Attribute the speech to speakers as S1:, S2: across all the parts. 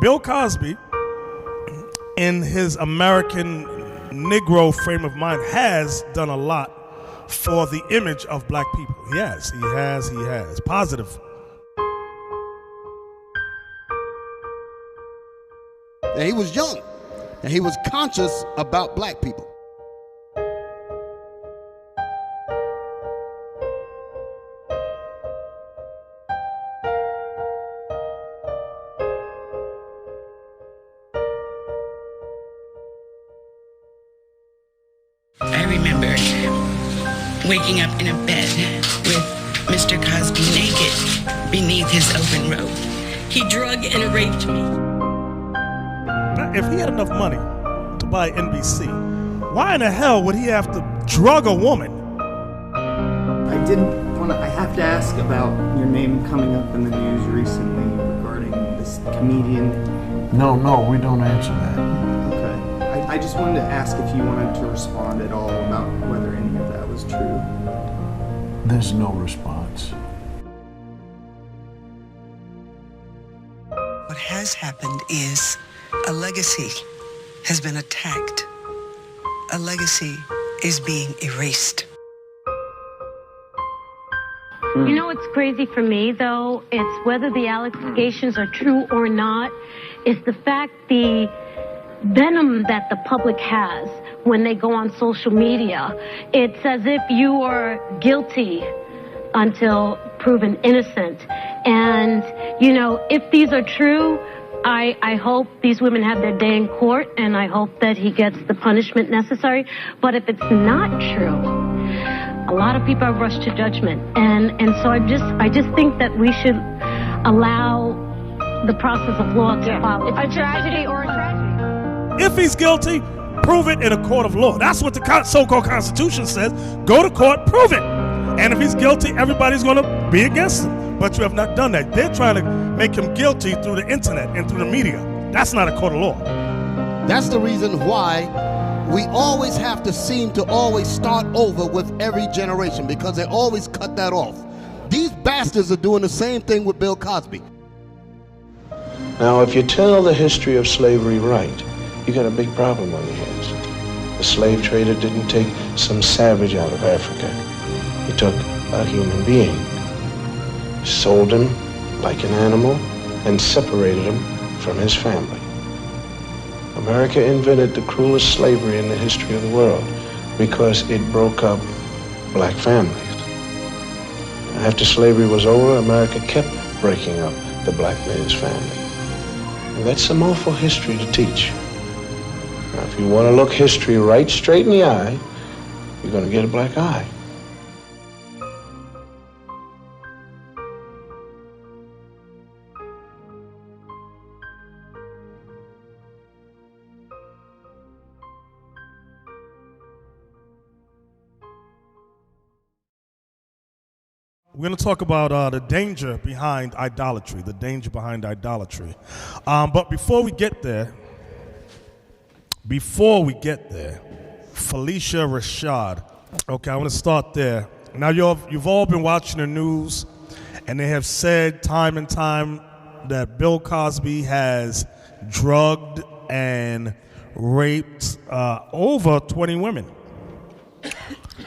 S1: Bill Cosby, in his American Negro frame of mind, has done a lot for the image of black people. He has. Positive.
S2: And he was young, and he was conscious about black people.
S3: I remember waking up in a bed with Mr. Cosby naked beneath his open robe. He drug and raped me.
S1: Now, if he had enough money to buy NBC, why in the hell would he have to drug a woman?
S4: I have to ask about your name coming up in the news recently regarding this comedian.
S5: No, we don't answer that.
S4: Okay. I just wanted to ask if you wanted to respond at all about whether any of that was true.
S5: There's no response.
S6: What has happened is a legacy has been attacked. A legacy is being erased.
S7: You know what's crazy for me, though? It's whether the allegations are true or not, is the fact the venom that the public has when they go on social media. It's as if you are guilty until proven innocent. And, you know, if these are true, I hope these women have their day in court, and I hope that he gets the punishment necessary. But if it's not true, a lot of people have rushed to judgment. And so I just think that we should allow the process of law to follow.
S8: It's a tragedy or a tragedy.
S1: If he's guilty, prove it in a court of law. That's what the so-called Constitution says. Go to court, prove it. And if he's guilty, everybody's going to be against him. But you have not done that. They're trying to make him guilty through the internet and through the media. That's not a court of law.
S2: That's the reason why we always have to seem to always start over with every generation, because they always cut that off. These bastards are doing the same thing with Bill Cosby.
S9: Now, if you tell the history of slavery right, you got a big problem on your hands. The slave trader didn't take some savage out of Africa. He took a human being, sold him like an animal, and separated him from his family. America invented the cruelest slavery in the history of the world because it broke up black families. After slavery was over, America kept breaking up the black man's family. And that's some awful history to teach. Now, if you want to look history right straight in the eye, you're going to get a black eye.
S1: We're going to talk about the danger behind idolatry, But before we get there, Felicia Rashad. Okay, I want to start there. Now, you've all been watching the news, and they have said time and time that Bill Cosby has drugged and raped over 20 women.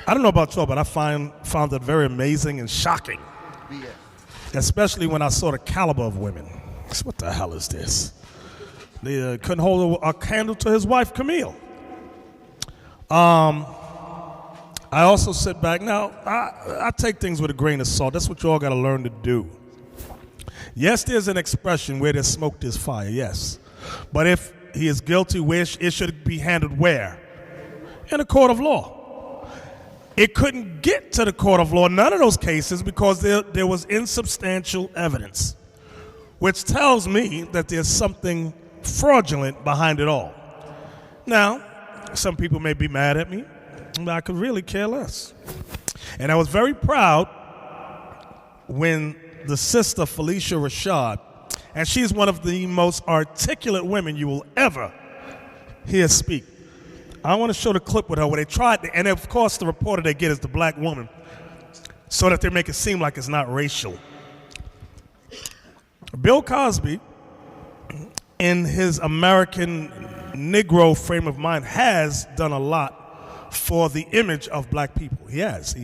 S1: I don't know about y'all, but I found it very amazing and shocking, especially when I saw the caliber of women. What the hell is this? They couldn't hold a candle to his wife, Camille. I also sit back. Now, I take things with a grain of salt. That's what you all got to learn to do. Yes, there's an expression, where there's smoke, there's fire, yes. But if he is guilty, it should be handled where? In a court of law. It couldn't get to the court of law, none of those cases, because there was insubstantial evidence, which tells me that there's something fraudulent behind it all. Now, some people may be mad at me, but I could really care less. And I was very proud when the sister, Felicia Rashad, and she's one of the most articulate women you will ever hear speak. I want to show the clip with her where they tried to, and of course the reporter they get is the black woman, so that they make it seem like it's not racial. Bill Cosby in his American Negro frame of mind, has done a lot for the image of black people. He has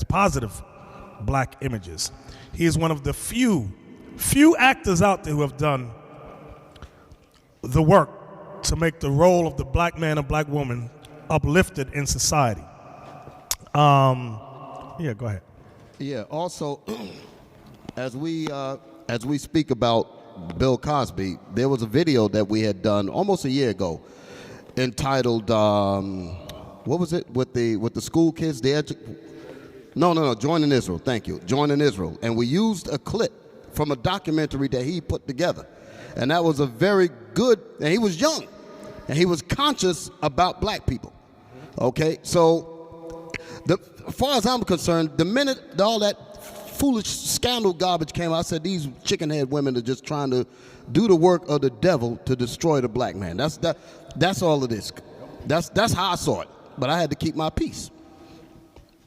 S1: positive black images. He is one of the few actors out there who have done the work to make the role of the black man and black woman uplifted in society. Yeah, go ahead.
S2: Yeah, also, as we speak about Bill Cosby, there was a video that we had done almost a year ago entitled, what was it, with the school kids, No, Joining Israel, thank you, Joining Israel. And we used a clip from a documentary that he put together. And that was a very good, and he was young, and he was conscious about black people, okay? So, as far as I'm concerned, the minute all that foolish scandal garbage came out, I said, these chicken-head women are just trying to do the work of the devil to destroy the black man. That's all it is. That's how I saw it, but I had to keep my peace.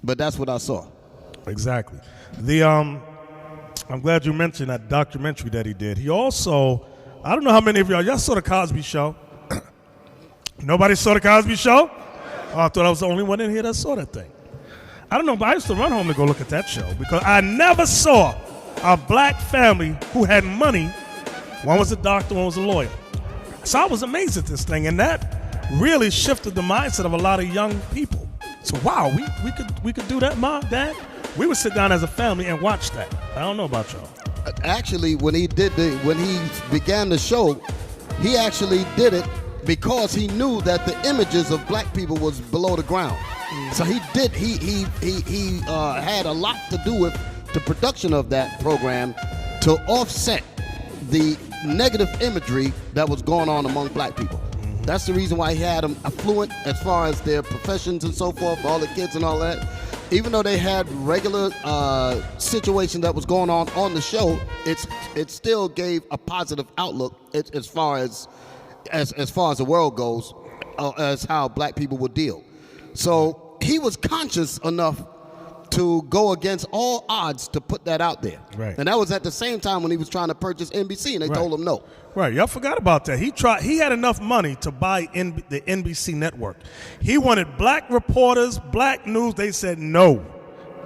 S2: But that's what I saw.
S1: Exactly. I'm glad you mentioned that documentary that he did. He also, I don't know how many of y'all saw the Cosby Show. Nobody saw the Cosby Show? Oh, I thought I was the only one in here that saw that thing. I don't know, but I used to run home to go look at that show because I never saw a black family who had money. One was a doctor, one was a lawyer. So I was amazed at this thing, and that really shifted the mindset of a lot of young people. So wow, we could do that, Mom, Dad? We would sit down as a family and watch that. I don't know about y'all.
S2: Actually, when he began the show, he actually did it because he knew that the images of black people was below the ground. So he had a lot to do with the production of that program to offset the negative imagery that was going on among black people. That's the reason why he had them affluent as far as their professions and so forth, all the kids and all that. Even though they had regular situation that was going on the show, it still gave a positive outlook as far as the world goes, as how black people would deal. So he was conscious enough to go against all odds to put that out there.
S1: Right.
S2: And that was at the same time when he was trying to purchase NBC, and they told him no.
S1: Right, y'all forgot about that. He had enough money to buy the NBC network. He wanted black reporters, black news. They said no.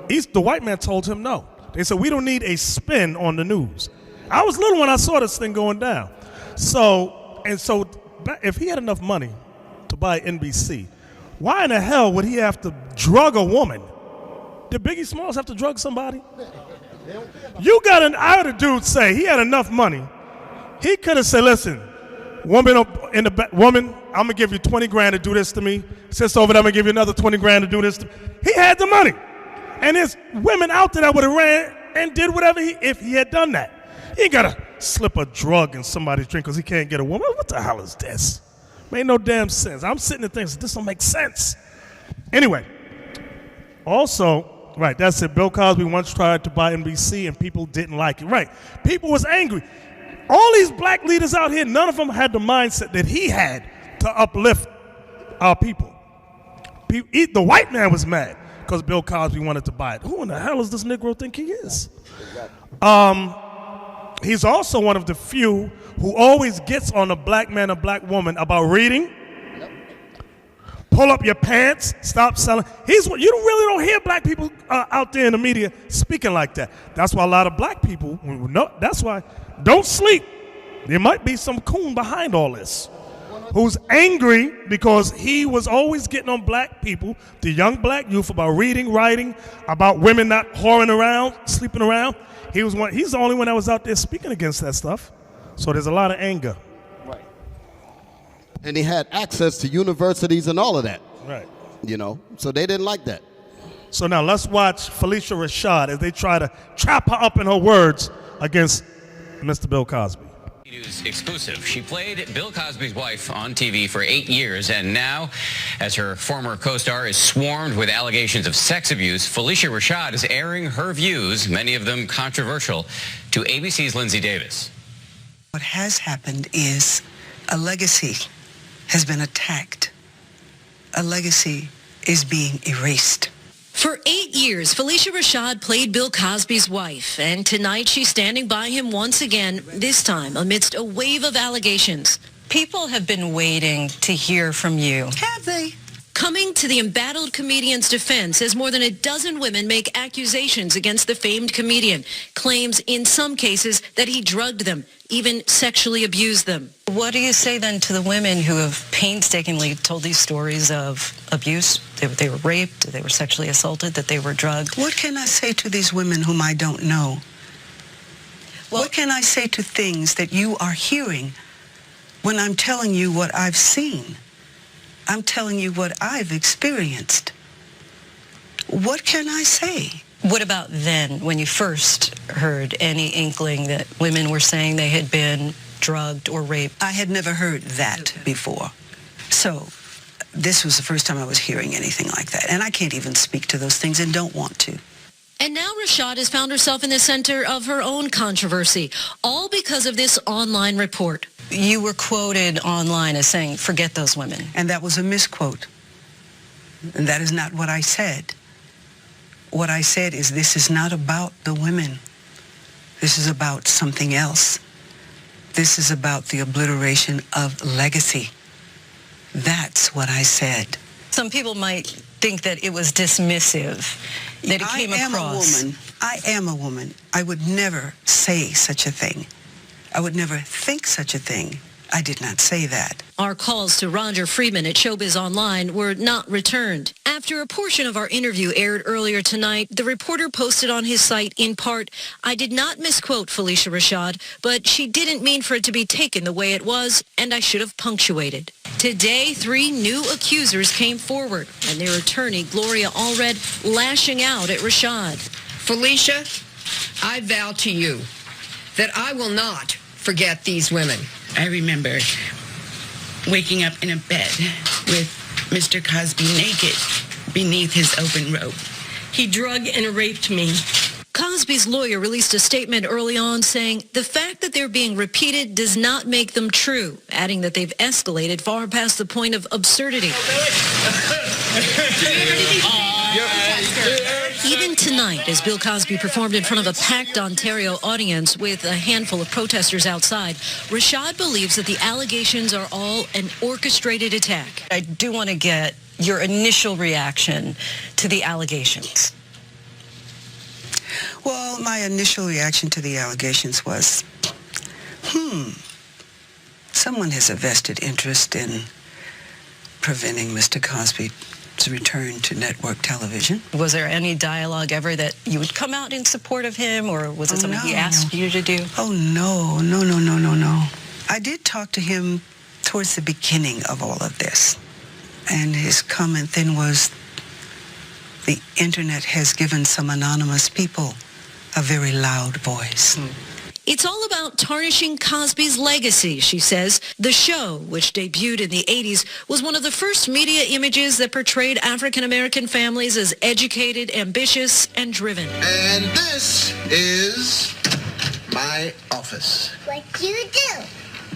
S1: The white man told him no. They said, we don't need a spin on the news. I was little when I saw this thing going down. So if he had enough money to buy NBC, why in the hell would he have to drug a woman? Did Biggie Smalls have to drug somebody? I heard a dude say he had enough money. He could have said, listen, woman, I'm going to give you 20 grand to do this to me. Sister over there, I'm going to give you another 20 grand to do this to me. He had the money. And there's women out there that would have ran and did whatever if he had done that. He ain't got to slip a drug in somebody's drink because he can't get a woman. What the hell is this? Made no damn sense. I'm sitting there thinking, this don't make sense. Anyway, also, right, that's it. Bill Cosby once tried to buy NBC and people didn't like it. Right. People was angry. All these black leaders out here, none of them had the mindset that he had to uplift our people. The white man was mad because Bill Cosby wanted to buy it. Who in the hell does this Negro think he is? He's also one of the few who always gets on a black man and black woman about reading. Pull up your pants, stop selling. You don't hear black people out there in the media speaking like that. That's why a lot of black people, that's why, don't sleep. There might be some coon behind all this who's angry because he was always getting on black people, the young black youth, about reading, writing, about women not whoring around, sleeping around. He's the only one that was out there speaking against that stuff. So there's a lot of anger.
S2: Right. And he had access to universities and all of that.
S1: Right.
S2: So they didn't like that.
S1: So now let's watch Felicia Rashad as they try to trap her up in her words against Mr. Bill Cosby.
S10: News exclusive. She played Bill Cosby's wife on TV for 8 years, and now, as her former co-star is swarmed with allegations of sex abuse, Felicia Rashad is airing her views, many of them controversial, to ABC's Lindsay Davis.
S6: What has happened is a legacy has been attacked. A legacy is being erased.
S11: For 8 years, Felicia Rashad played Bill Cosby's wife, and tonight she's standing by him once again, this time amidst a wave of allegations.
S6: People have been waiting to hear from you.
S11: Have they? Coming to the embattled comedian's defense as more than a dozen women make accusations against the famed comedian, claims in some cases that he drugged them, even sexually abused them.
S6: What do you say then to the women who have painstakingly told these stories of abuse? They were raped, they were sexually assaulted, that they were drugged.
S12: What can I say to these women whom I don't know? Well, what can I say to things that you are hearing when I'm telling you what I've seen? I'm telling you what I've experienced. What can I say?
S6: What about then, when you first heard any inkling that women were saying they had been drugged or raped?
S12: I had never heard that before. So this was the first time I was hearing anything like that. And I can't even speak to those things and don't want to.
S11: And now Rashad has found herself in the center of her own controversy, all because of this online report.
S6: You were quoted online as saying, forget those women.
S12: And that was a misquote. And that is not what I said. What I said is, this is not about the women. This is about something else. This is about the obliteration of legacy. That's what I said.
S6: Some people might think that it was dismissive, that it came across.
S12: I am a woman. I would never say such a thing. I would never think such a thing. I did not say that.
S11: Our calls to Roger Friedman at Showbiz Online were not returned. After a portion of our interview aired earlier tonight, the reporter posted on his site, in part, I did not misquote Felicia Rashad, but she didn't mean for it to be taken the way it was, and I should have punctuated. Today, 3 new accusers came forward, and their attorney, Gloria Allred, lashing out at Rashad.
S13: Felicia, I vow to you that I will not forget these women.
S3: I remember waking up in a bed with Mr. Cosby naked beneath his open robe.
S11: He drugged and raped me. Cosby's lawyer released a statement early on saying the fact that they're being repeated does not make them true, adding that they've escalated far past the point of absurdity. Even tonight, as Bill Cosby performed in front of a packed Ontario audience with a handful of protesters outside, Rashad believes that the allegations are all an orchestrated attack.
S6: I do want to get your initial reaction to the allegations.
S12: Well, my initial reaction to the allegations was, someone has a vested interest in preventing Mr. Cosby's return to network television.
S6: Was there any dialogue ever that you would come out in support of him, or was it something he asked you to do?
S12: Oh, no. I did talk to him towards the beginning of all of this. And his comment then was, the internet has given some anonymous people a very loud voice.
S11: It's all about tarnishing Cosby's legacy, she says. The show, which debuted in the 80s, was one of the first media images that portrayed African-American families as educated, ambitious, and driven.
S14: And this is my office.
S15: What do you do?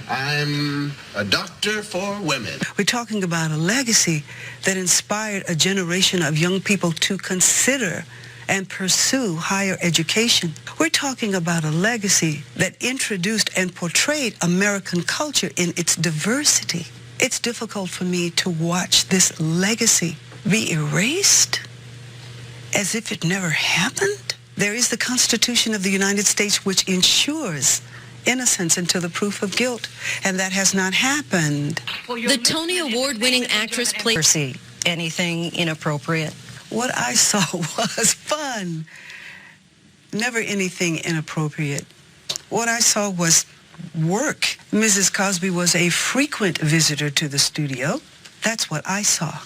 S14: I'm a doctor for women.
S12: We're talking about a legacy that inspired a generation of young people to consider and pursue higher education. We're talking about a legacy that introduced and portrayed American culture in its diversity. It's difficult for me to watch this legacy be erased as if it never happened. There is the Constitution of the United States, which ensures innocence until the proof of guilt, and that has not happened.
S11: The Tony Award-winning actress played...
S6: See anything inappropriate?
S12: What I saw was fun. Never anything inappropriate. What I saw was work. Mrs. Cosby was a frequent visitor to the studio. That's what I saw.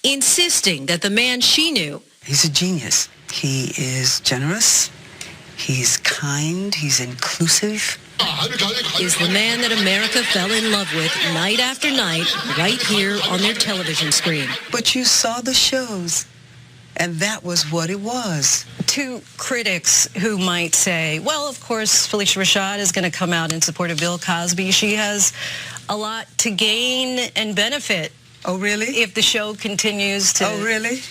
S11: Insisting that the man she knew...
S12: He's a genius. He is generous. He's kind. He's inclusive.
S11: Is the man that America fell in love with night after night, right here on their television screen.
S12: But you saw the shows. And that was what it was.
S6: To critics who might say, well, of course, Felicia Rashad is going to come out in support of Bill Cosby. She has a lot to gain and benefit
S12: Oh, really?
S6: If the show continues to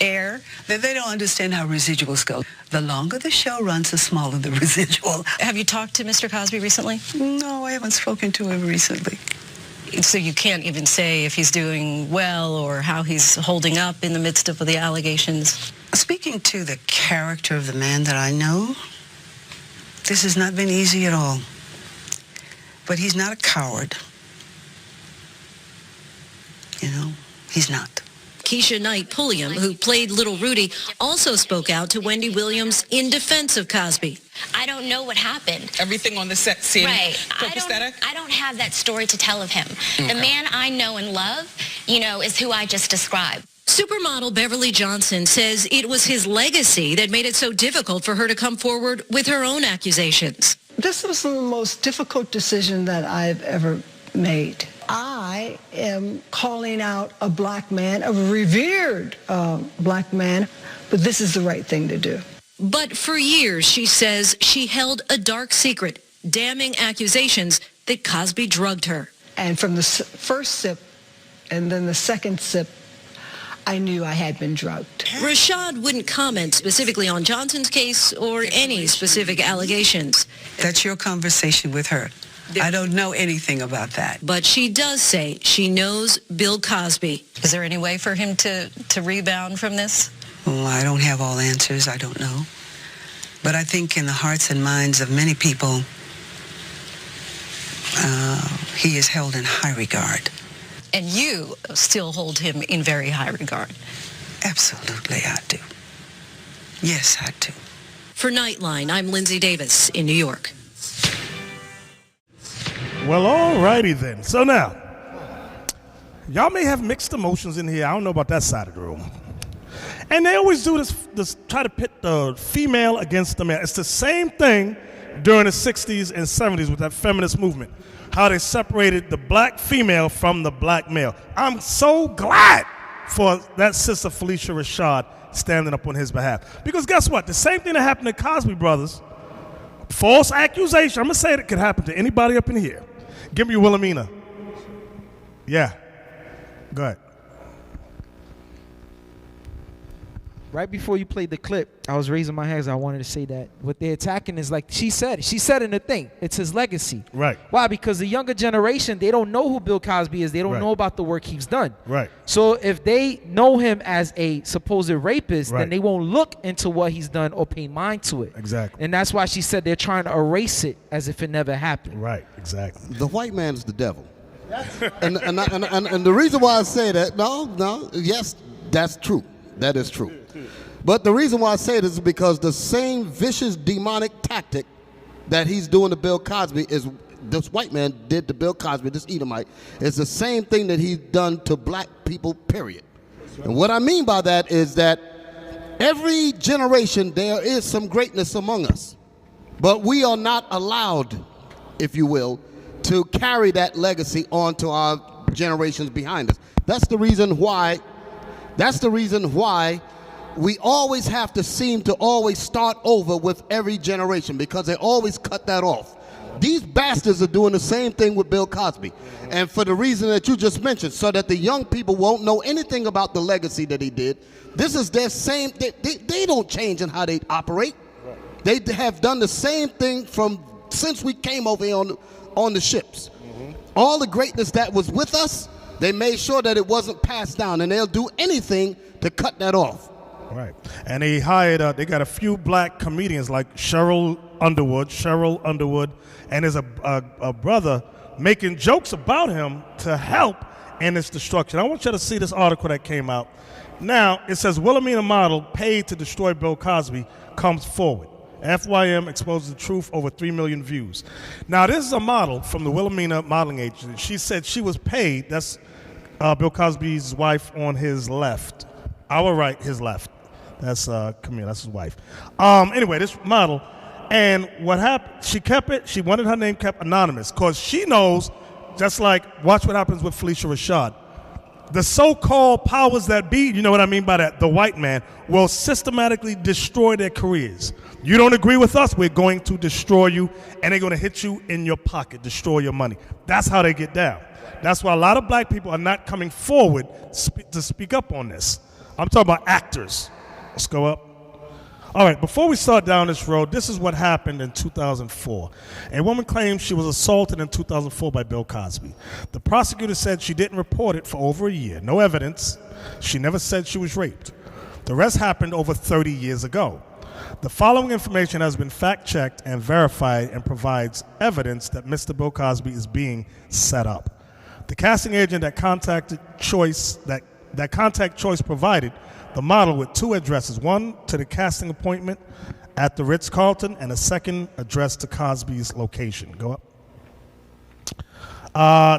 S6: air.
S12: Then they don't understand how residuals go. The longer the show runs, the smaller the residual.
S6: Have you talked to Mr. Cosby recently?
S12: No, I haven't spoken to him recently.
S6: So you can't even say if he's doing well or how he's holding up in the midst of the allegations?
S12: Speaking to the character of the man that I know, this has not been easy at all. But he's not a coward. You know, he's not.
S11: Keisha Knight Pulliam, who played Little Rudy, also spoke out to Wendy Williams in defense of Cosby.
S15: I don't know what happened.
S16: Everything on the set seemed
S15: copacetic? I don't have that story to tell of him. Okay. The man I know and love, is who I just described.
S11: Supermodel Beverly Johnson says it was his legacy that made it so difficult for her to come forward with her own accusations.
S17: This was the most difficult decision that I've ever made. I am calling out a black man, a revered black man, but this is the right thing to do.
S11: But for years, she says she held a dark secret, damning accusations that Cosby drugged her.
S17: And from the first sip and then the second sip, I knew I had been drugged.
S11: Rashad wouldn't comment specifically on Johnson's case or any specific allegations.
S12: That's your conversation with her. I don't know anything about that.
S11: But she does say she knows Bill Cosby.
S6: Is there any way for him to rebound from this?
S12: Well, I don't have all answers. I don't know. But I think in the hearts and minds of many people, he is held in high regard.
S6: And you still hold him in very high regard?
S12: Absolutely, I do. Yes, I do.
S11: For Nightline, I'm Lindsay Davis in New York.
S1: Well, all righty then. So now, y'all may have mixed emotions in here. I don't know about that side of the room. And they always do this try to pit the female against the male. It's the same thing during the 60s and 70s with that feminist movement, how they separated the black female from the black male. I'm so glad for that sister Felicia Rashad standing up on his behalf. Because guess what? The same thing that happened to Cosby brothers, false accusation, I'm going to say it could happen to anybody up in here. Give me Wilhelmina. Yeah. Go ahead.
S18: Right before you played the clip, I was raising my hands. I wanted to say that what they're attacking is, like she said in the thing, it's his legacy.
S1: Right.
S18: Why? Because the younger generation, they don't know who Bill Cosby is. They don't know about the work he's done.
S1: Right.
S18: So if they know him as a supposed rapist, then they won't look into what he's done or pay mind to it.
S1: Exactly.
S18: And that's why she said they're trying to erase it as if it never happened.
S1: Right. Exactly.
S2: The white man is the devil. and the reason why I say that, yes, that's true. That is true. But the reason why I say this is because the same vicious demonic tactic that he's doing to Bill Cosby is this white man did to Bill Cosby, this Edomite, is the same thing that he's done to black people, period. And what I mean by that is that every generation there is some greatness among us. But we are not allowed, if you will, to carry that legacy on to our generations behind us. That's the reason why we always have to seem to always start over with every generation, because they always cut that off. These bastards are doing the same thing with Bill Cosby. And for the reason that you just mentioned, so that the young people won't know anything about the legacy that he did. This is their same, they don't change in how they operate. They have done the same thing since we came over here on the ships. All the greatness that was with us, they made sure that it wasn't passed down, and they'll do anything to cut that off.
S1: Right. And they hired, they got a few black comedians like Cheryl Underwood, and there's a brother making jokes about him to help in its destruction. I want you to see this article that came out. Now, it says, Wilhelmina model paid to destroy Bill Cosby comes forward. FYM exposes the truth, over 3 million views. Now, this is a model from the Wilhelmina modeling agency. She said she was paid, that's Bill Cosby's wife on his left. Our right, his left. That's Camille, that's his wife. Anyway, this model, and what happened, she wanted her name kept anonymous, because she knows, just like, watch what happens with Felicia Rashad. the so-called powers that be, you know what I mean by that, the white man, will systematically destroy their careers. You don't agree with us, we're going to destroy you, and they're going to hit you in your pocket, destroy your money. That's how they get down. That's why a lot of black people are not coming forward to speak up on this. I'm talking about actors. Let's go up. All right, before we start down this road, this is what happened in 2004. A woman claims she was assaulted in 2004 by Bill Cosby. The prosecutor said she didn't report it for over a year. No evidence. She never said she was raped. The rest happened over 30 years ago. The following information has been fact-checked and verified and provides evidence that Mr. Bill Cosby is being set up. The casting agent that Contact Choice provided the model with 2 addresses, one to the casting appointment at the Ritz-Carlton and a second address to Cosby's location. Go up.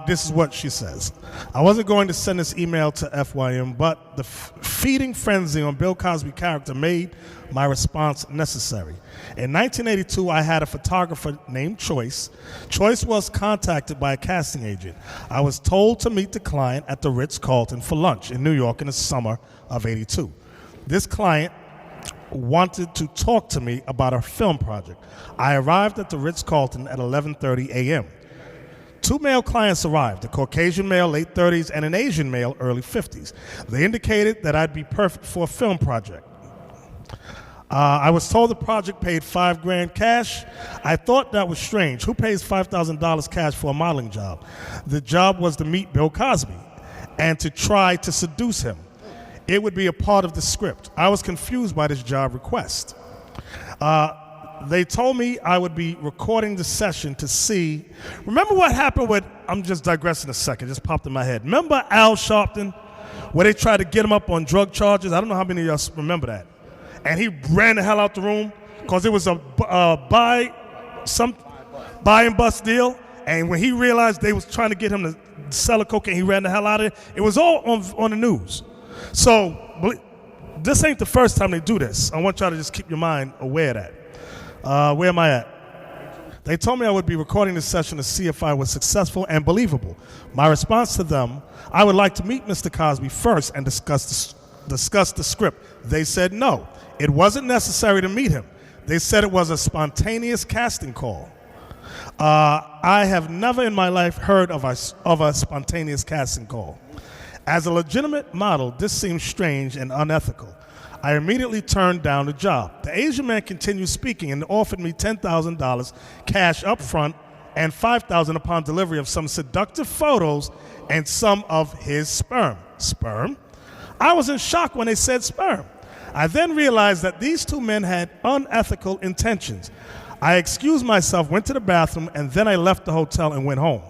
S1: This is what she says. I wasn't going to send this email to FYM, but the feeding frenzy on Bill Cosby's character made my response necessary. In 1982, I had a photographer named Choice. Choice was contacted by a casting agent. I was told to meet the client at the Ritz-Carlton for lunch in New York in the summer of '82. This client wanted to talk to me about a film project. I arrived at the Ritz-Carlton at 11:30 a.m. 2 male clients arrived, a Caucasian male, late 30s, and an Asian male, early 50s. They indicated that I'd be perfect for a film project. I was told the project paid $5,000 cash. I thought that was strange. Who pays $5,000 cash for a modeling job? The job was to meet Bill Cosby and to try to seduce him. It would be a part of the script. I was confused by this job request. They told me I would be recording the session to see. Remember what happened with, I'm just digressing a second, just popped in my head. Remember Al Sharpton, where they tried to get him up on drug charges? I don't know how many of y'all remember that. And he ran the hell out the room because it was a buy and bust deal. And when he realized they was trying to get him to sell a cocaine, he ran the hell out of it. It was all on the news. So this ain't the first time they do this. I want y'all to just keep your mind aware of that. Where am I at? They told me I would be recording this session to see if I was successful and believable. My response to them, I would like to meet Mr. Cosby first and discuss the script. They said no. It wasn't necessary to meet him. They said it was a spontaneous casting call. I have never in my life heard of a spontaneous casting call. As a legitimate model, this seems strange and unethical. I immediately turned down the job. The Asian man continued speaking and offered me $10,000 cash up front and $5,000 upon delivery of some seductive photos and some of his sperm. Sperm? I was in shock when they said sperm. I then realized that these 2 men had unethical intentions. I excused myself, went to the bathroom, and then I left the hotel and went home.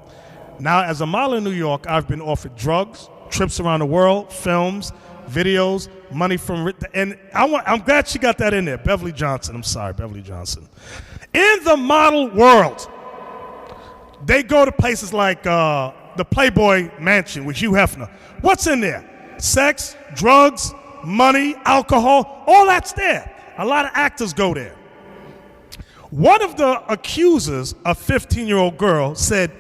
S1: Now, as a model in New York, I've been offered drugs, trips around the world, films, videos, money from, and I'm glad she got that in there. Beverly Johnson. In the model world, they go to places like the Playboy Mansion with Hugh Hefner. What's in there? Sex, drugs, money, alcohol, all that's there. A lot of actors go there. One of the accusers, a 15-year-old girl, said,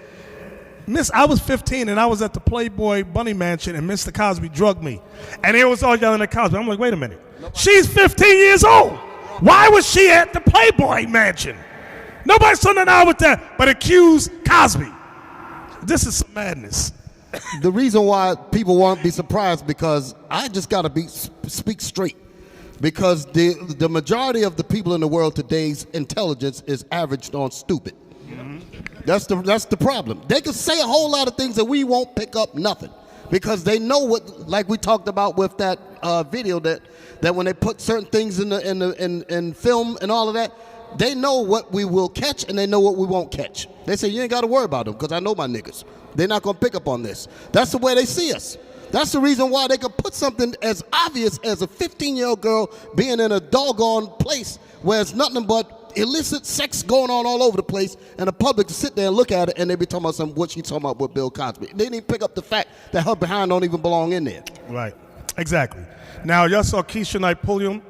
S1: Miss, I was 15 and I was at the Playboy Bunny Mansion and Mr. Cosby drugged me. And they was all yelling at Cosby. I'm like, wait a minute. She's 15 years old. Why was she at the Playboy Mansion? Nobody saw nothing out with that but accused Cosby. This is some madness.
S2: The reason why people won't be surprised because I just got to speak straight. Because the majority of the people in the world today's intelligence is averaged on stupid. That's the problem. They can say a whole lot of things that we won't pick up nothing because they know what, like we talked about with that video that when they put certain things in film and all of that, they know what we will catch and they know what we won't catch. They say you ain't got to worry about them because I know my niggas. They're not gonna pick up on this. That's the way they see us. That's the reason why they could put something as obvious as a 15-year-old girl being in a doggone place where it's nothing but illicit sex going on all over the place, and the public sit there and look at it, and they be talking about what she talking about with Bill Cosby. They didn't even pick up the fact that her behind don't even belong in there.
S1: Right, exactly. Now, y'all saw Keisha Knight Pulliam.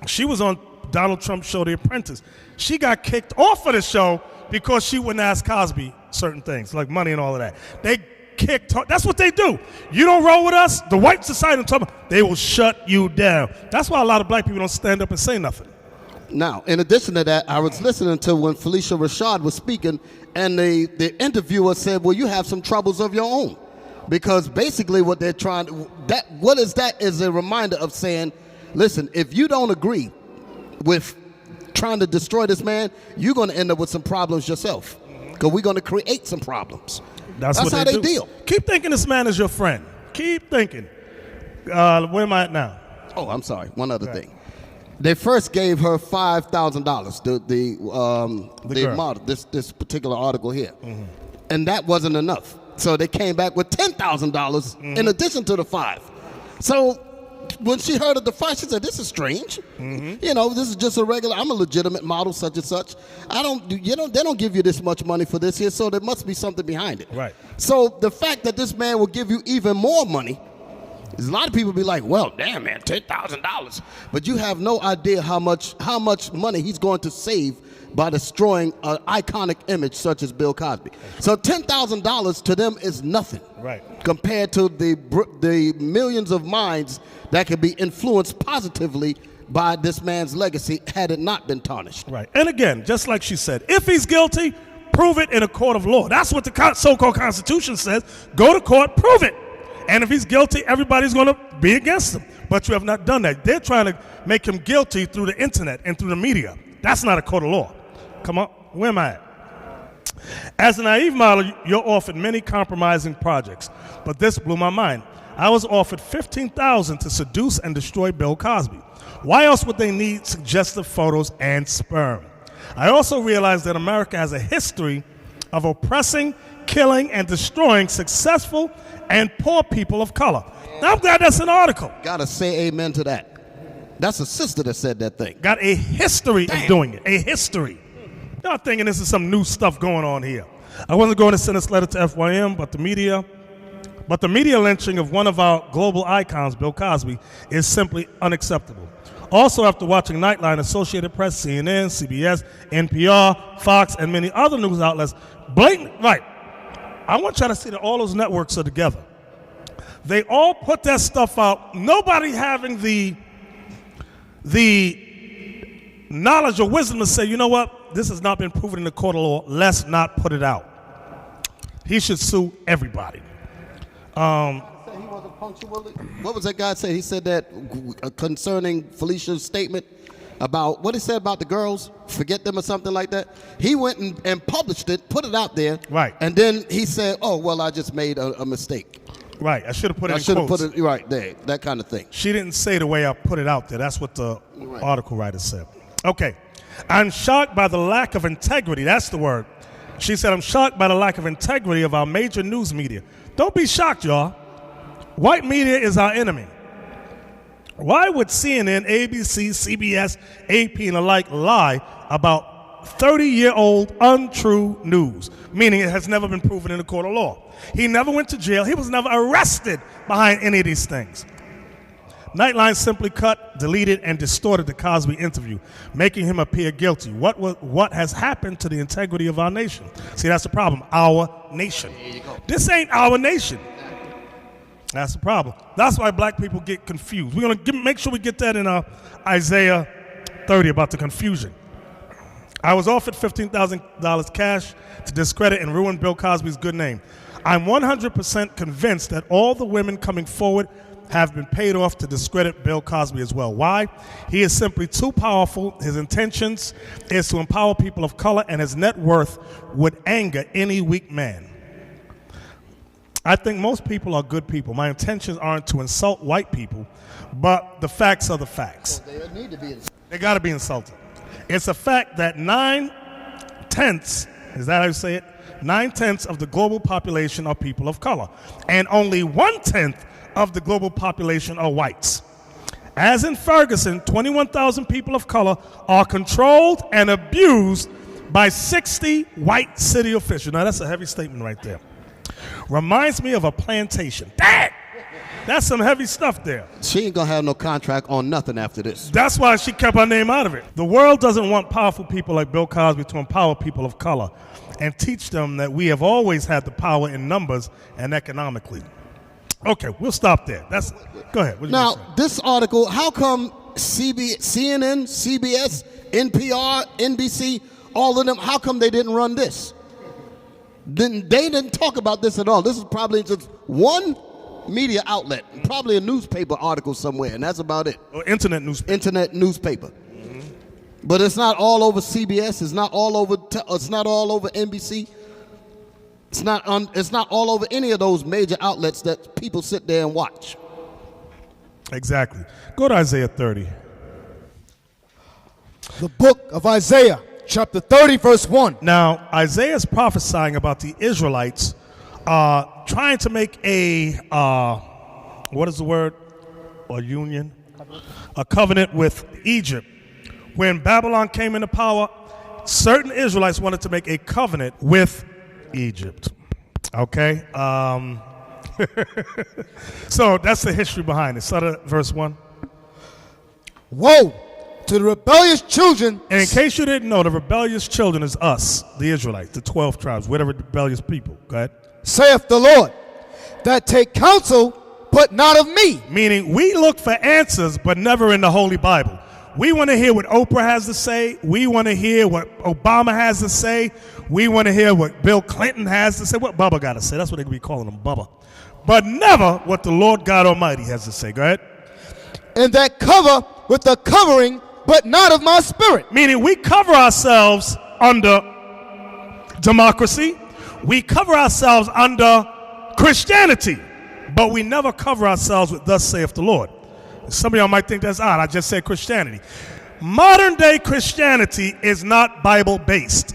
S1: She was on Donald Trump's show, The Apprentice. She got kicked off of the show because she wouldn't ask Cosby certain things, like money and all of that. kicked. That's what they do. You don't roll with us, the white society, they will shut you down. That's why a lot of black people don't stand up and say nothing.
S2: Now, in addition to that, I was listening to when Felicia Rashad was speaking, and the interviewer said, well, you have some troubles of your own. Because basically what they're trying to, that is a reminder of saying, listen, if you don't agree with trying to destroy this man, you're going to end up with some problems yourself. Because we're going to create some problems. That's
S1: what
S2: how they deal.
S1: Keep thinking this man is your friend. Keep thinking. Where am I at now?
S2: Oh, I'm sorry. One other thing. They first gave her $5,000. The model, this particular article here, and that wasn't enough. So they came back with $10,000 in addition to the $5,000. So when she heard of the $5,000, she said, "This is strange. You know, this is just a regular. I'm a legitimate model, such and such. They don't give you this much money for this here, so there must be something behind it."
S1: Right.
S2: So the fact that this man will give you even more money. A lot of people be like, well, damn, man, $10,000. But you have no idea how much money he's going to save by destroying an iconic image such as Bill Cosby. So $10,000 to them is nothing.
S1: Right.
S2: Compared to the millions of minds that can be influenced positively by this man's legacy had it not been tarnished.
S1: Right. And again, just like she said, if he's guilty, prove it in a court of law. That's what the so-called Constitution says. Go to court, prove it. And if he's guilty, everybody's going to be against him. But you have not done that. They're trying to make him guilty through the internet and through the media. That's not a court of law. Come on, where am I at? As a naive model, you're offered many compromising projects. But this blew my mind. I was offered $15,000 to seduce and destroy Bill Cosby. Why else would they need suggestive photos and sperm? I also realized that America has a history of oppressing, killing, and destroying successful and poor people of color. Now, I'm glad that's an article.
S2: Gotta say amen to that. That's a sister that said that thing.
S1: Got a history of doing it. A history. Y'all thinking this is some new stuff going on here. I wasn't going to send this letter to FYM, but the media lynching of one of our global icons, Bill Cosby, is simply unacceptable. Also, after watching Nightline, Associated Press, CNN, CBS, NPR, Fox, and many other news outlets, I want y'all to see that all those networks are together. They all put that stuff out. Nobody having the knowledge or wisdom to say, you know what, this has not been proven in the court of law. Let's not put it out. He should sue everybody.
S2: What was that guy say? He said that concerning Felicia's statement about what he said about the girls, forget them or something like that. He went and published it, put it out there.
S1: Right.
S2: And then he said, oh, well, I just made a mistake.
S1: Right. I should have put it in quotes.
S2: I should have put it right there, that kind of thing.
S1: She didn't say the way I put it out there. That's what the article writer said. Okay. I'm shocked by the lack of integrity. That's the word. She said, I'm shocked by the lack of integrity of our major news media. Don't be shocked, y'all. White media is our enemy. Why would CNN, ABC, CBS, AP, and the like lie about 30-year-old untrue news, meaning it has never been proven in a court of law? He never went to jail. He was never arrested behind any of these things. Nightline simply cut, deleted, and distorted the Cosby interview, making him appear guilty. What has happened to the integrity of our nation? See, that's the problem. Our nation. This ain't our nation. That's the problem. That's why black people get confused. We're going to make sure we get that in Isaiah 30 about the confusion. I was offered $15,000 cash to discredit and ruin Bill Cosby's good name. I'm 100% convinced that all the women coming forward have been paid off to discredit Bill Cosby as well. Why? He is simply too powerful. His intentions is to empower people of color, and his net worth would anger any weak man. I think most people are good people. My intentions aren't to insult white people, but the facts are the facts.
S2: Well, they need to be insulted.
S1: They got to be insulted. It's a fact that 9/10, is that how you say it? 9/10 of the global population are people of color, and only 1/10 of the global population are whites. As in Ferguson, 21,000 people of color are controlled and abused by 60 white city officials. Now, that's a heavy statement right there. Reminds me of a plantation. Dang! That's some heavy stuff there.
S2: She ain't gonna have no contract on nothing after this.
S1: That's why she kept her name out of it. The world doesn't want powerful people like Bill Cosby to empower people of color and teach them that we have always had the power in numbers and economically. Okay, we'll stop there. Go ahead.
S2: Now, this article, how come CNN, CBS, NPR, NBC, all of them, how come they didn't run this? They didn't talk about this at all. This is probably just one media outlet, probably a newspaper article somewhere, and that's about it.
S1: Or internet newspaper.
S2: Internet newspaper. But it's not all over CBS. It's not all over. It's not all over NBC. It's not all over any of those major outlets that people sit there and watch.
S1: Exactly. Go to Isaiah 30.
S16: The book of Isaiah, chapter 30, verse 1.
S1: Now, Isaiah is prophesying about the Israelites trying to make a, what is the word? A union? A covenant with Egypt. When Babylon came into power, certain Israelites wanted to make a covenant with Egypt. Okay? So that's the history behind it. Start at verse 1.
S16: Woe to the rebellious children.
S1: And in case you didn't know, the rebellious children is us, the Israelites, the 12 tribes. We're the rebellious people. Go ahead.
S16: Saith the Lord, that take counsel, but not of me.
S1: Meaning we look for answers, but never in the Holy Bible. We want to hear what Oprah has to say. We want to hear what Obama has to say. We want to hear what Bill Clinton has to say. What Bubba got to say. That's what they could be calling him, Bubba. But never what the Lord God Almighty has to say. Go ahead.
S16: And that cover with the covering, but not of my spirit.
S1: Meaning we cover ourselves under democracy. We cover ourselves under Christianity. But we never cover ourselves with thus saith the Lord. Some of y'all might think that's odd. I just said Christianity. Modern day Christianity is not Bible based.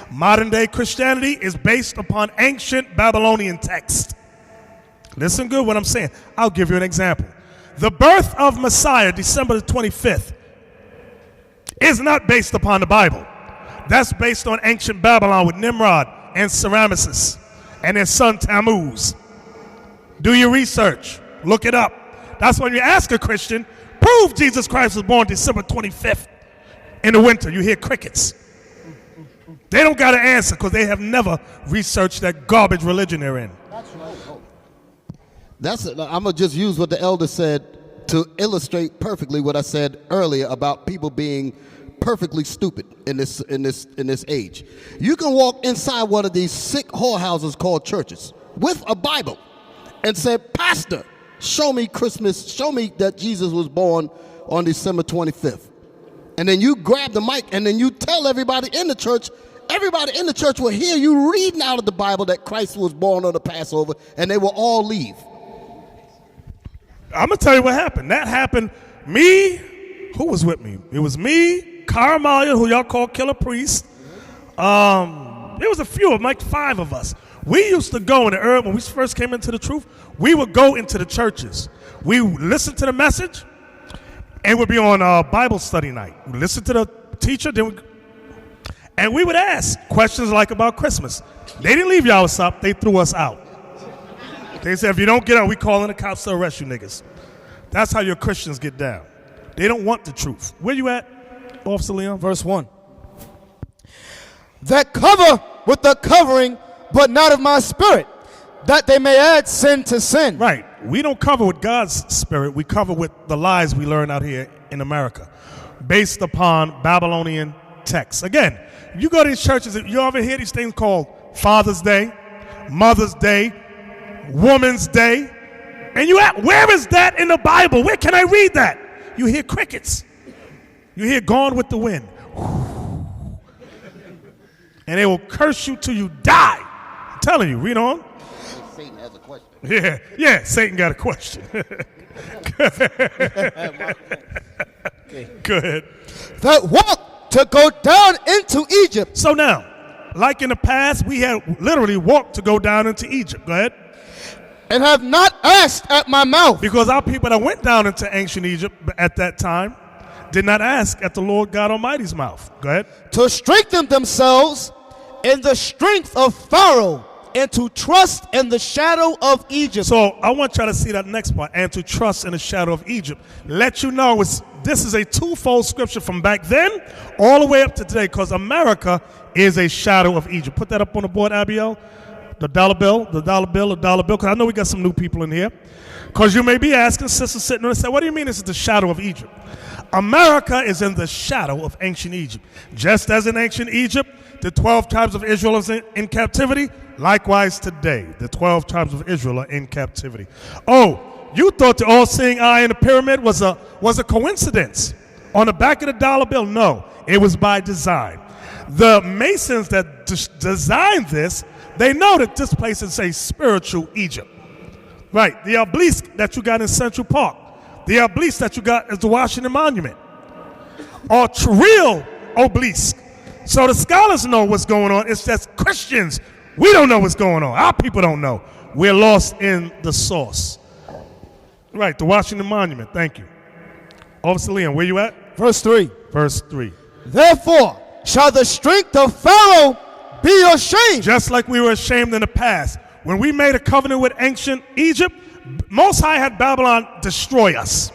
S1: Modern day Christianity is based upon ancient Babylonian text. Listen good what I'm saying. I'll give you an example. The birth of Messiah, December the 25th, is not based upon the Bible. That's based on ancient Babylon with Nimrod and Semiramis and their son Tammuz. Do your research. Look it up. That's when you ask a Christian, prove Jesus Christ was born December 25th in the winter. You hear crickets. They don't got an answer because they have never researched that garbage religion they're in.
S2: I'm going to just use what the elder said to illustrate perfectly what I said earlier about people being perfectly stupid in this age. You can walk inside one of these sick whorehouses called churches with a Bible and say, Pastor, show me Christmas, show me that Jesus was born on December 25th. And then you grab the mic and then you tell everybody in the church will hear you reading out of the Bible that Christ was born on the Passover, and they will all leave.
S1: I'm going to tell you what happened. That happened, who was with me? It was me, Carmelia, who y'all call Killer Priest. There was a few of them, like 5 of us. We used to go in the early, when we first came into the truth, we would go into the churches. We would listen to the message, and it would be on Bible study night. We listen to the teacher, and we would ask questions like about Christmas. They didn't leave y'all up, they threw us out. They said, if you don't get out, we call in the cops to arrest you niggas. That's how your Christians get down. They don't want the truth. Where you at, Officer Leon?
S16: Verse 1. That cover with the covering, but not of my spirit, that they may add sin to sin.
S1: Right. We don't cover with God's spirit. We cover with the lies we learn out here in America, based upon Babylonian texts. Again, you go to these churches, you ever hear these things called Father's Day, Mother's Day, Woman's Day, and you ask, where is that in the Bible? Where can I read that? You hear crickets. You hear Gone with the Wind. And they will curse you till you die. I'm telling you, read on.
S2: Satan has a question.
S1: Yeah, Satan got a question. Go ahead.
S16: That walk to go down into Egypt.
S1: So now, like in the past, we had literally walked to go down into Egypt. Go ahead.
S16: And have not asked at my mouth.
S1: Because our people that went down into ancient Egypt at that time did not ask at the Lord God Almighty's mouth. Go ahead.
S16: To strengthen themselves in the strength of Pharaoh and to trust in the shadow of Egypt.
S1: So I want y'all to see that next part, and to trust in the shadow of Egypt. Let you know this is a twofold scripture from back then all the way up to today, because America is a shadow of Egypt. Put that up on the board, Abiel. The dollar bill, because I know we got some new people in here. Because you may be asking, sisters sitting there and say, what do you mean this is the shadow of Egypt? America is in the shadow of ancient Egypt. Just as in ancient Egypt, the 12 tribes of Israel is in captivity, likewise today, the 12 tribes of Israel are in captivity. Oh, you thought the all-seeing eye in the pyramid was a coincidence on the back of the dollar bill? No, it was by design. The Masons that designed this, they know that this place is a spiritual Egypt. Right, the obelisk that you got in Central Park, the obelisk that you got is the Washington Monument, are real obelisk. So the scholars know what's going on. It's just Christians, we don't know what's going on. Our people don't know. We're lost in the source. Right, the Washington Monument, thank you. Officer Leon, where you at?
S16: Verse 3.
S1: Verse 3.
S16: Therefore shall the strength of Pharaoh be your shame.
S1: Just like we were ashamed in the past. When we made a covenant with ancient Egypt, Most High had Babylon destroy us,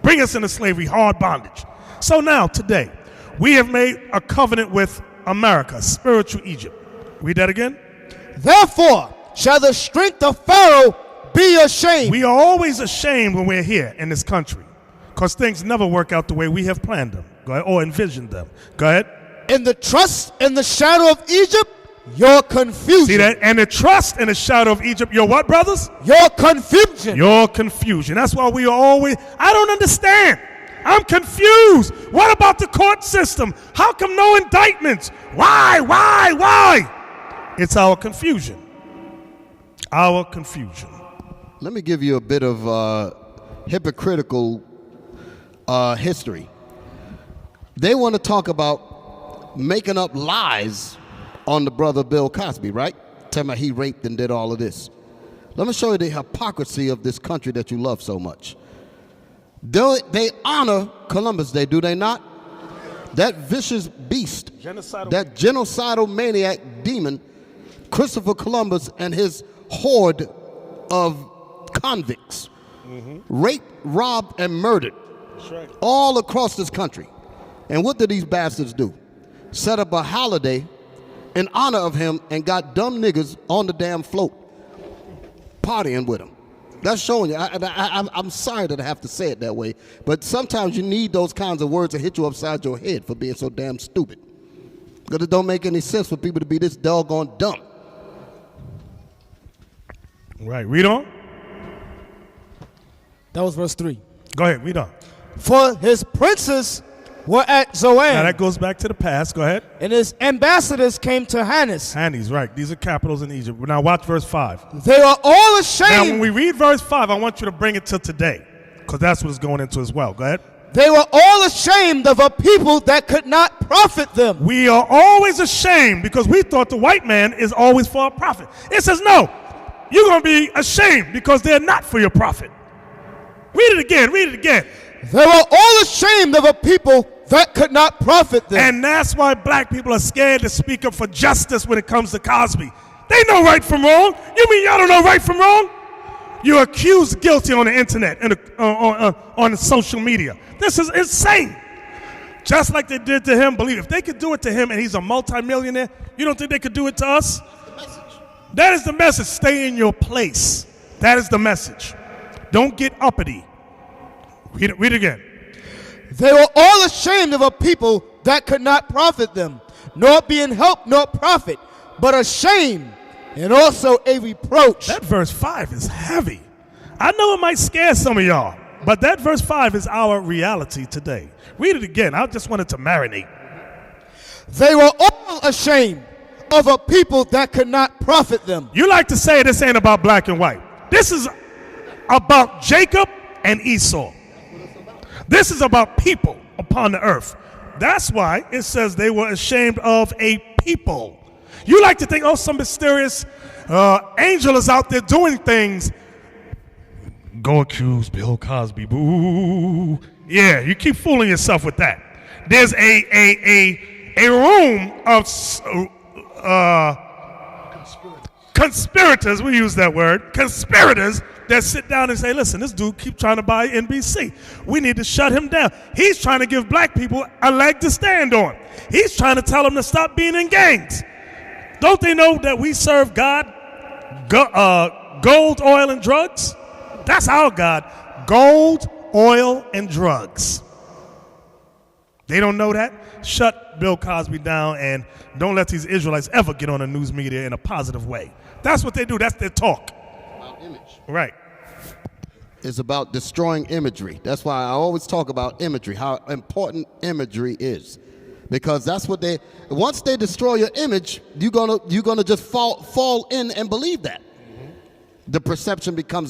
S1: bring us into slavery, hard bondage. So now, today, we have made a covenant with America, spiritual Egypt. Read that again.
S16: Therefore shall the strength of Pharaoh be your shame.
S1: We are always ashamed when we're here in this country, because things never work out the way we have planned them. Go ahead, or envisioned them. Go ahead.
S16: In the trust in the shadow of Egypt, your confusion.
S1: See that? And the trust in the shadow of Egypt, your what, brothers?
S16: Your confusion.
S1: Your confusion. That's why we are always, I don't understand. I'm confused. What about the court system? How come no indictments? Why? It's our confusion. Our confusion.
S2: Let me give you a bit of hypocritical history. They want to talk about making up lies on the brother Bill Cosby, right? Tell me he raped and did all of this. Let me show you the hypocrisy of this country that you love so much. They honor Columbus Day, do they not? That vicious beast, that genocidal maniac demon, Christopher Columbus and his horde of convicts, raped, robbed, and murdered all across this country. And what did these bastards do? Set up a holiday in honor of him and got dumb niggas on the damn float partying with him. That's showing you. I'm sorry that I have to say it that way, but sometimes you need those kinds of words to hit you upside your head for being so damn stupid. Because it don't make any sense for people to be this doggone dumb.
S1: Right, read on.
S16: That was verse 3.
S1: Go ahead, read on.
S16: For his princes were at Zoan.
S1: Now that goes back to the past. Go ahead.
S16: And his ambassadors came to Hannes.
S1: Hannes, right. These are capitals in Egypt. Now watch verse 5.
S16: They are all ashamed.
S1: Now when we read verse 5, I want you to bring it to today, because that's what it's going into as well. Go ahead.
S16: They were all ashamed of a people that could not profit them.
S1: We are always ashamed because we thought the white man is always for our profit. It says, no, you're going to be ashamed because they're not for your profit. Read it again. Read it again.
S16: They were all ashamed of a people that could not profit them.
S1: And that's why black people are scared to speak up for justice when it comes to Cosby. They know right from wrong. You mean y'all don't know right from wrong? You're accused guilty on the internet and on social media. This is insane. Just like they did to him, believe if they could do it to him and he's a multimillionaire, you don't think they could do it to us? That is the message. Stay in your place. That is the message. Don't get uppity. Read it again.
S16: They were all ashamed of a people that could not profit them, nor being help nor profit, but a shame and also a reproach.
S1: That verse 5 is heavy. I know it might scare some of y'all, but that verse 5 is our reality today. Read it again. I just wanted to marinate.
S16: They were all ashamed of a people that could not profit them.
S1: You like to say this ain't about black and white. This is about Jacob and Esau. This is about people upon the earth. That's why it says they were ashamed of a people. You like to think, oh, some mysterious angel is out there doing things. Go accuse Bill Cosby. Boo. Yeah, you keep fooling yourself with that. There's a room of conspirators, we use that word, conspirators that sit down and say, listen, this dude keep trying to buy NBC. We need to shut him down. He's trying to give black people a leg to stand on. He's trying to tell them to stop being in gangs. Don't they know that we serve God, gold, oil, and drugs? That's our God, gold, oil, and drugs. They don't know that? Shut Bill Cosby down and don't let these Israelites ever get on the news media in a positive way. That's what they do. That's their talk.
S2: About image.
S1: Right.
S2: It's about destroying imagery. That's why I always talk about imagery, how important imagery is. Because that's what once they destroy your image, you're gonna just fall in and believe that. The perception becomes